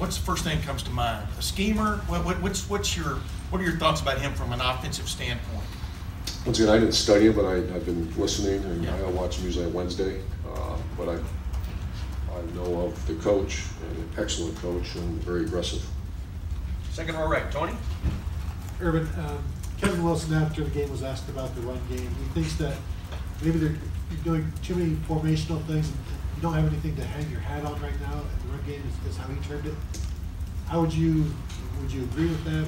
what's the first thing that comes to mind? A schemer? What are your thoughts about him from an offensive standpoint? Once again, I didn't study him, but I've been listening, and yeah. I watch him usually on Wednesday. But I know of the coach, an excellent coach, and very aggressive. Second row right, Tony. Urban, Kevin Wilson after the game was asked about the run game. He thinks that maybe they're doing too many formational things and you don't have anything to hang your hat on right now, and the run game is how he termed it. How would you agree with that?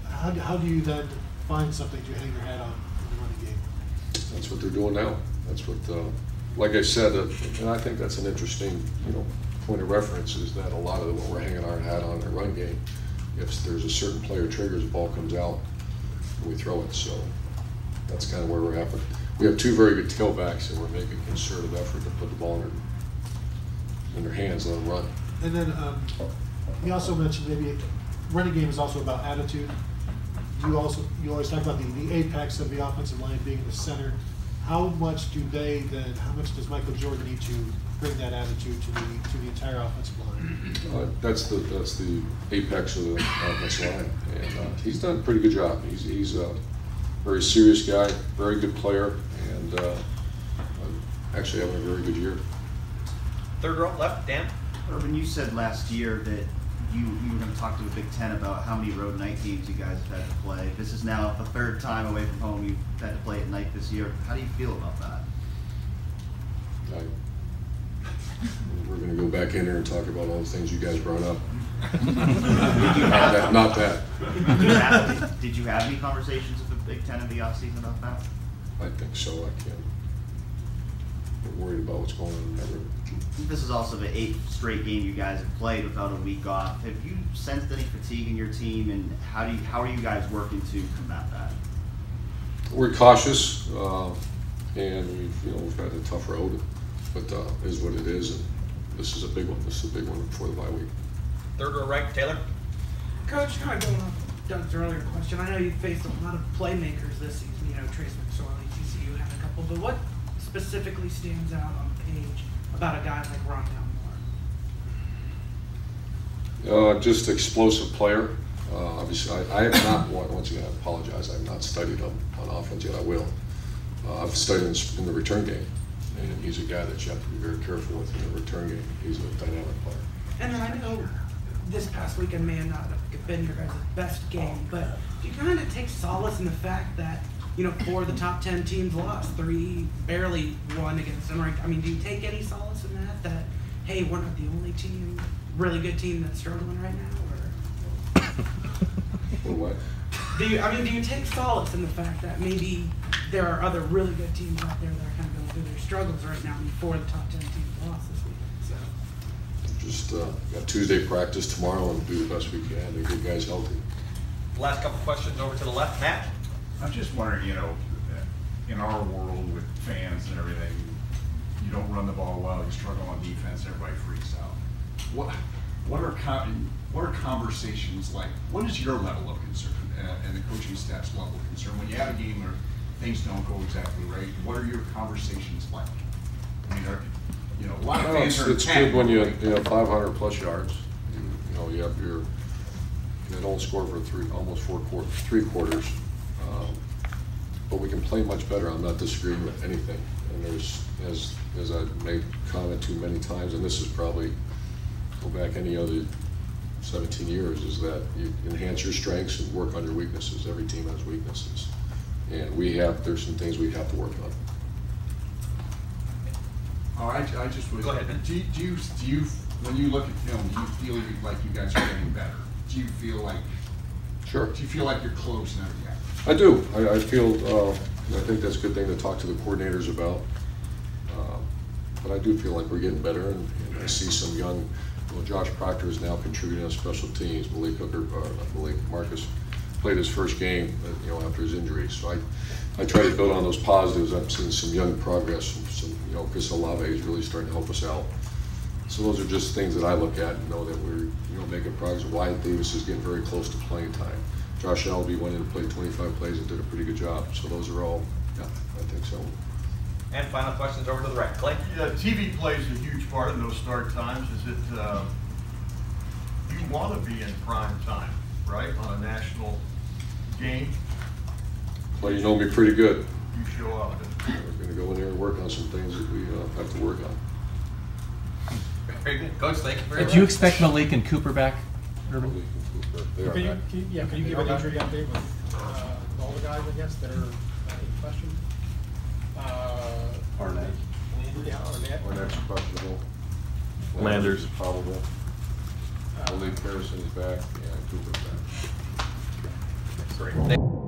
How do you then find something to hang your hat on in the running game? That's what they're doing now. That's what, like I said, and I think that's an interesting, point of reference is that a lot of what we're hanging our hat on in the run game, if there's a certain player triggers, the ball comes out, and we throw it. So that's kind of where we're at. But we have two very good tailbacks, and we're making a concerted effort to put the ball in their hands and let them run. And then he also mentioned maybe running game is also about attitude. You always talk about the apex of the offensive line being in the center. How much does Michael Jordan need to bring that attitude to the entire offensive line? That's the apex of the offensive line, and he's done a pretty good job. He's a very serious guy, very good player, and actually having a very good year. Third row left, Dan. Urban, you said last year that you were going to talk to the Big Ten about how many road night games you guys have had to play. This is now the third time away from home you've had to play at night this year. How do you feel about that? We're going to go back in there and talk about all the things you guys brought up. Not that. Did you have any conversations with the Big Ten in the offseason about that? I think so. I can't. We're worried about what's going on in that room. This is also the 8th straight game you guys have played without a week off. Have you sensed any fatigue in your team, and how are you guys working to combat that? We're cautious, and we've had a tough road, but it is what it is, and this is a big one. This is a big one before the bye week. Third row right, Taylor. Coach, kind of going off Doug's earlier question, I know you faced a lot of playmakers this season. Trace McSorley, TCU had a couple, but what specifically stands out on the page about a guy like Rondell Moore? Just explosive player. Obviously, I have not, once again, I apologize, I have not studied him on offense yet. I will. I've studied in the return game, and he's a guy that you have to be very careful with in the return game. He's a dynamic player. And then I know this past weekend may not have been your guys' best game, but do you kind of take solace in the fact that 4 of the top 10 teams lost, 3 barely won against them? I mean, do you take any solace in that hey, we're not the only team, really good team that's struggling right now? Or what? Do you take solace in the fact that maybe there are other really good teams out there that are kind of going through their struggles right now, and 4 of the top 10 teams lost this weekend? So Just got Tuesday practice tomorrow and do the best we can to get guys healthy. Last couple questions over to the left, Matt. I'm just wondering, in our world with fans and everything, you don't run the ball well, you struggle on defense, everybody freaks out. What are conversations like? What is your level of concern and the coaching staff's level of concern when you have a game where things don't go exactly right? What are your conversations like? I mean, a lot of fans are. It's good when you have 500 plus yards. You have they don't score for almost 3 quarters. But we can play much better. I'm not disagreeing with anything. And there's, as I've made comment to many times, and this is probably go back any other 17 years, is that you enhance your strengths and work on your weaknesses. Every team has weaknesses, and there's some things we have to work on. Oh, I just was. Go ahead, Ben. Do you when you look at film, do you feel like you guys are getting better? Do you feel like? Sure. Do you feel like you're close and everything? I do. I feel. I think that's a good thing to talk to the coordinators about. But I do feel like we're getting better, and I see some young. Josh Proctor is now contributing on special teams. Marcus played his first game, after his injury. So I try to build on those positives. I've seen some young progress. Some, Chris Olave is really starting to help us out. So those are just things that I look at and know that we're, making progress. Wyatt Davis is getting very close to playing time. Josh Albee went in and played 25 plays and did a pretty good job. So those are all, yeah, I think so. And final questions over to the right. Clay? Yeah, TV plays a huge part in those start times. Is it, do you want to be in prime time, right, on a national game. Well, you know me pretty good. You show up. And We're gonna go in there and work on some things that we have to work on. Very good. Coach, thank you very much. Do you expect Malik and Cooper back, Urban? Malik and Cooper, they are Can you, back. can you give an injury update with all the guys, I guess, that are in question? Arnett. Yeah, Arnett. Arnett's questionable. Landers. is probable. Malik Harrison is back, and Cooper's back. Great. Thank-